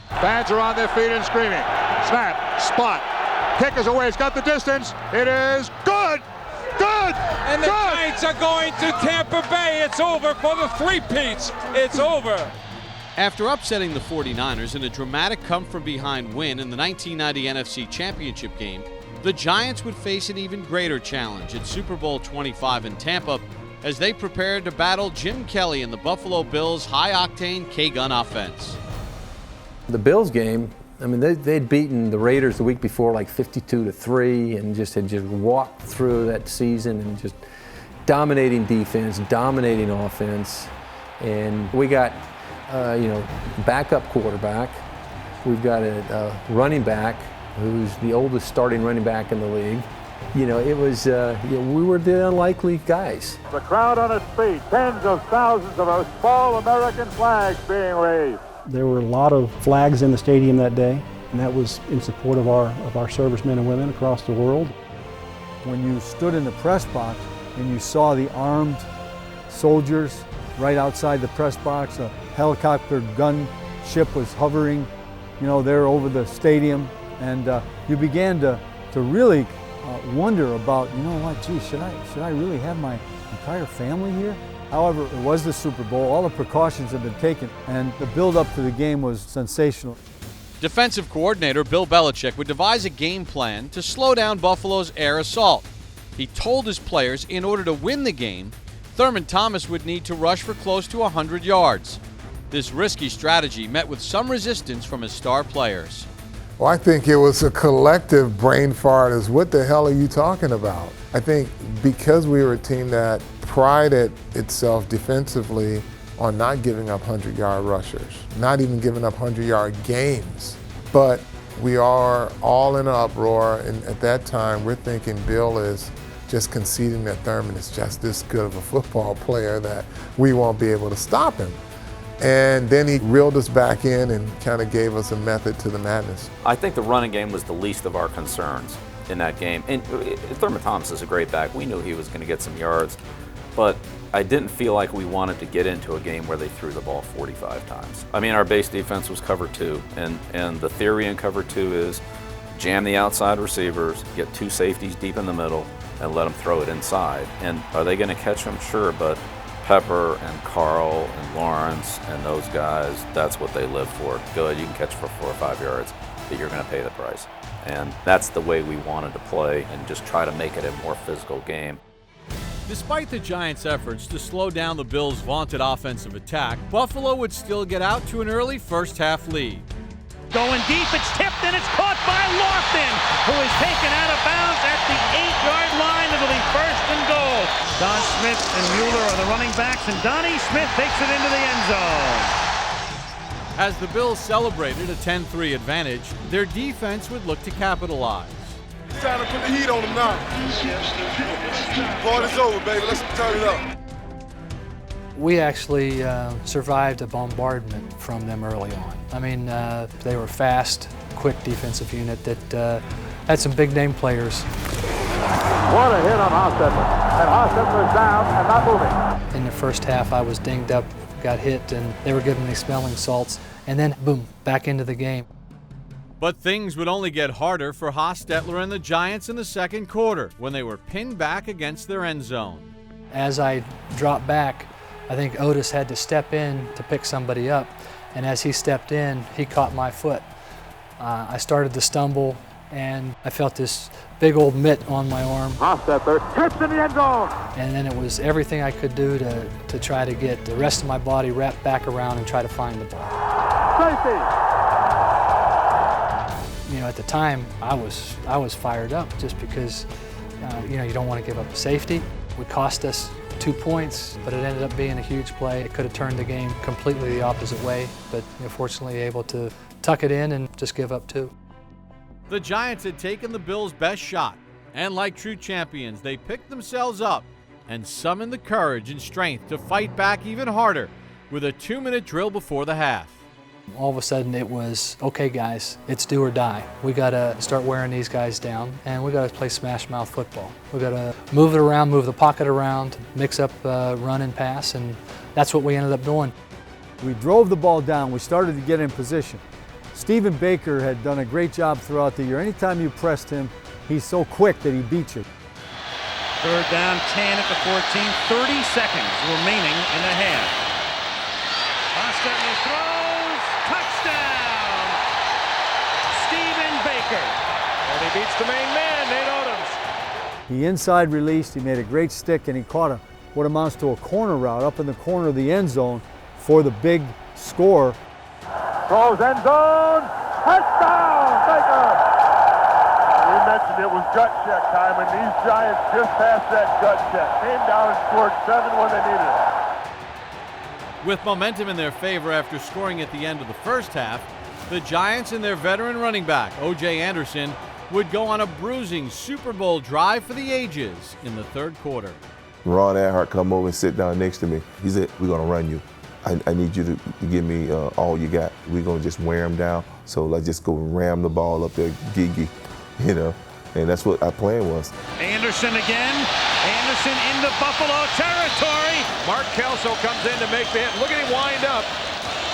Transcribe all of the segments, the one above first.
Fans are on their feet and screaming. Snap, spot, kick is away, it's got the distance, it is good! Good! And the Giants are going to Tampa Bay. It's over for the three-peats. It's over. After upsetting the 49ers in a dramatic come-from-behind win in the 1990 NFC Championship game, the Giants would face an even greater challenge at Super Bowl XXV in Tampa as they prepared to battle Jim Kelly and the Buffalo Bills' high-octane K-gun offense. The Bills game, I mean, they'd beaten the Raiders the week before like 52-3 and had walked through that season and just dominating defense, dominating offense. And we got, backup quarterback. We've got a running back who's the oldest starting running back in the league. It was, we were the unlikely guys. The crowd on its feet, tens of thousands of our small American flags being raised. There were a lot of flags in the stadium that day, and that was in support of our servicemen and women across the world. When you stood in the press box and you saw the armed soldiers right outside the press box, a helicopter gunship was hovering, there over the stadium, and you began to really wonder about, should I really have my entire family here? However, it was the Super Bowl, all the precautions had been taken, and the build-up to the game was sensational. Defensive coordinator Bill Belichick would devise a game plan to slow down Buffalo's air assault. He told his players in order to win the game, Thurman Thomas would need to rush for close to 100 yards. This risky strategy met with some resistance from his star players. Well, I think it was a collective brain fart as what the hell are you talking about? I think because we were a team that prided itself defensively on not giving up 100-yard rushers, not even giving up 100-yard games, but we are all in an uproar, and at that time we're thinking Bill is just conceding that Thurman is just this good of a football player that we won't be able to stop him. And then he reeled us back in and kind of gave us a method to the madness. I think the running game was the least of our concerns in that game. And Thurman Thomas is a great back. We knew he was going to get some yards, but I didn't feel like we wanted to get into a game where they threw the ball 45 times. I mean, our base defense was cover two, and the theory in cover two is jam the outside receivers, get two safeties deep in the middle, and let them throw it inside. And are they going to catch them? Sure, but Pepper and Carl and Lawrence and those guys, that's what they live for. Good, you can catch for 4 or 5 yards, but you're going to pay the price. And that's the way we wanted to play and just try to make it a more physical game. Despite the Giants' efforts to slow down the Bills' vaunted offensive attack, Buffalo would still get out to an early first-half lead. Going deep, it's tipped, and it's caught by Lofton, who is taken out of bounds at the 8-yard line. It'll be first and goal. Don Smith and Mueller are the running backs, and Donnie Smith takes it into the end zone. As the Bills celebrated a 10-3 advantage, their defense would look to capitalize. It's time to put the heat on them now. Party's over, baby. Let's turn it up. We actually survived a bombardment from them early on. I mean, they were fast, quick defensive unit that had some big-name players. What a hit on Hostetler. And Hostetler is down and not moving. In the first half, I was dinged up, got hit, and they were giving me smelling salts. And then, boom, back into the game. But things would only get harder for Hostetler and the Giants in the second quarter when they were pinned back against their end zone. As I dropped back, I think Otis had to step in to pick somebody up, and as he stepped in, he caught my foot. I started to stumble, and I felt this big old mitt on my arm. Hostetler hits in the end zone. And then it was everything I could do to try to get the rest of my body wrapped back around and try to find the ball. Safety. At the time, I was fired up just because, you don't want to give up a safety. It would cost us 2 points, but it ended up being a huge play. It could have turned the game completely the opposite way, but fortunately able to tuck it in and just give up 2. The Giants had taken the Bills' best shot, and like true champions, they picked themselves up and summoned the courage and strength to fight back even harder with a 2-minute drill before the half. All of a sudden it was, okay guys, it's do or die. We gotta start wearing these guys down, and we gotta play smash mouth football. We gotta move it around, move the pocket around, mix up run and pass, and that's what we ended up doing. We drove the ball down, we started to get in position. Stephen Baker had done a great job throughout the year. Anytime you pressed him, he's so quick that he beats you. Third down, 10 at the 14, 30 seconds remaining in the half. Hostetler throws, touchdown! Stephen Baker. And he beats the main man, Nate Odoms. He inside released, he made a great stick, and he caught what amounts to a corner route up in the corner of the end zone for the big score. Throws end zone, touchdown, Baker! We mentioned it was gut check time, and these Giants just passed that gut check. Came down and scored 7 when they needed it. With momentum in their favor after scoring at the end of the first half, the Giants and their veteran running back, O.J. Anderson, would go on a bruising Super Bowl drive for the ages in the third quarter. Ron Earhart come over and sit down next to me. He said, "We're going to run you. I need you to give me all you got. We're going to just wear him down. So let's just go ram the ball up there, Gigi." You know, and that's what our plan was. Anderson again. Anderson into Buffalo territory. Mark Kelso comes in to make the hit. Look at him wind up.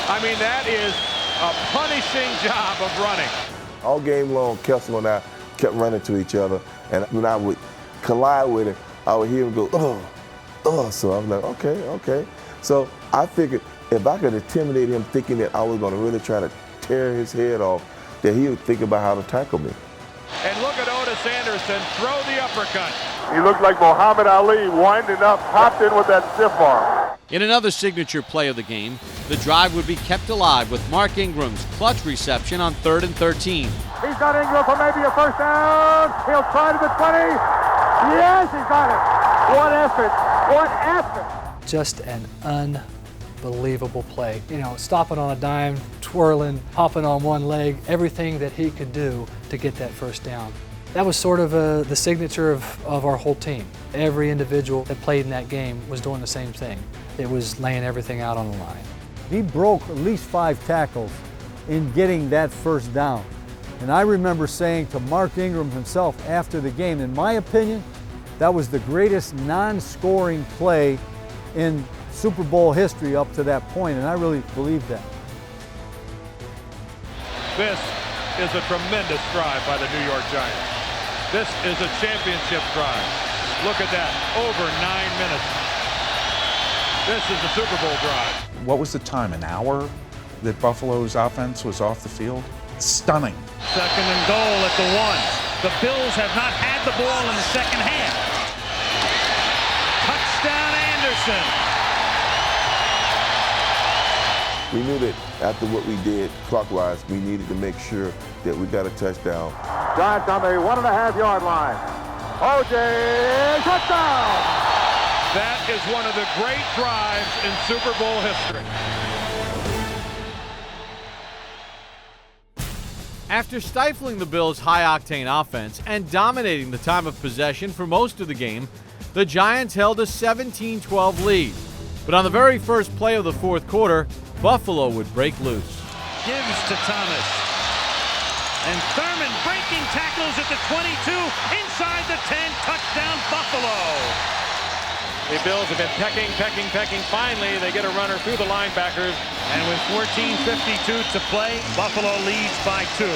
I mean, that is a punishing job of running. All game long, Kelso and I kept running to each other, and when I would collide with him, I would hear him go, oh. So I'm like, okay. So I figured if I could intimidate him thinking that I was going to really try to tear his head off, that he would think about how to tackle me. And look at Otis Anderson throw the uppercut. He looked like Muhammad Ali winding up, popped in with that stiff arm. In another signature play of the game, the drive would be kept alive with Mark Ingram's clutch reception on 3rd and 13. He's got Ingram for maybe a first down. He'll try to the 20. Yes, he got it. What effort. What effort. Just an unbelievable play. You know, stopping on a dime, twirling, hopping on one leg, everything that he could do to get that first down. That was sort of the signature of our whole team. Every individual that played in that game was doing the same thing. It was laying everything out on the line. He broke at least 5 tackles in getting that first down. And I remember saying to Mark Ingram himself after the game, in my opinion, that was the greatest non-scoring play in Super Bowl history up to that point, and I really believe that. This is a tremendous drive by the New York Giants. This is a championship drive. Look at that, over 9 minutes. This is the Super Bowl drive. What was the time, an hour that Buffalo's offense was off the field? Stunning. 2nd and goal at the 1. The Bills have not had the ball in the second half. Touchdown Anderson. We knew that after what we did clockwise, we needed to make sure that we got a touchdown. Giants on the 1.5-yard line. O.J. touchdown! That is one of the great drives in Super Bowl history. After stifling the Bills' high-octane offense and dominating the time of possession for most of the game, the Giants held a 17-12 lead. But on the very first play of the fourth quarter, Buffalo would break loose. Gives to Thomas. And Thurman breaking tackles at the 22, inside the 10, touchdown Buffalo. The Bills have been pecking. Finally, they get a runner through the linebackers. And with 14:52 to play, Buffalo leads by 2.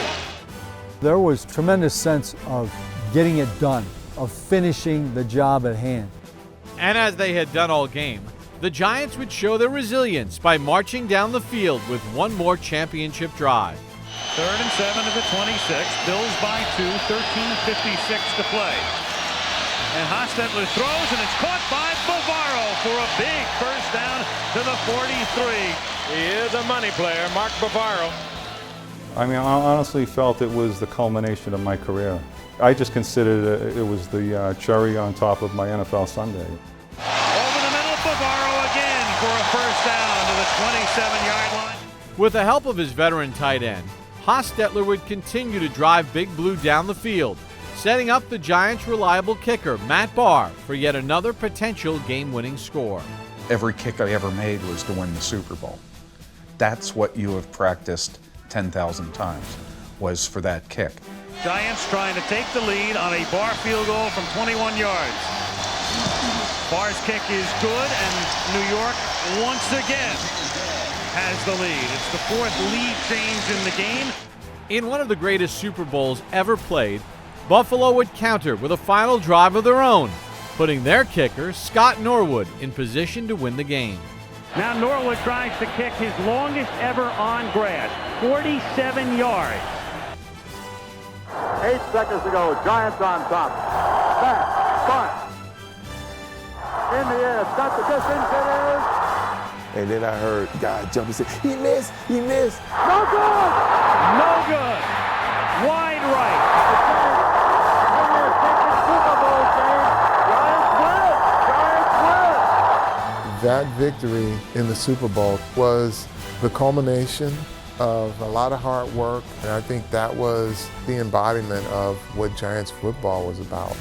There was tremendous sense of getting it done, of finishing the job at hand. And as they had done all game, the Giants would show their resilience by marching down the field with one more championship drive. 3rd and 7 to the 26. Bills by 2, 13:56 to play. And Hostetler throws, and it's caught by Bavaro for a big first down to the 43. He is a money player, Mark Bavaro. I mean, I honestly felt it was the culmination of my career. I just considered it was the cherry on top of my NFL Sunday. Over the middle, Bavaro again for a first down to the 27-yard line. With the help of his veteran tight end, Hostetler would continue to drive Big Blue down the field, setting up the Giants' reliable kicker, Matt Barr, for yet another potential game-winning score. Every kick I ever made was to win the Super Bowl. That's what you have practiced 10,000 times, was for that kick. Giants trying to take the lead on a Barr field goal from 21 yards. Barr's kick is good, and New York once again has the lead. It's the 4th lead change in the game. In one of the greatest Super Bowls ever played, Buffalo would counter with a final drive of their own, putting their kicker, Scott Norwood, in position to win the game. Now Norwood tries to kick his longest ever on grass, 47 yards. 8 seconds to go. Giants on top. Back, punt. In the air, got the distance. It is. And then I heard God jump and say, he missed, he missed. No good. No good. Wide right. Super Bowl game. Giants win. Giants win. That victory in the Super Bowl was the culmination of a lot of hard work, and I think that was the embodiment of what Giants football was about.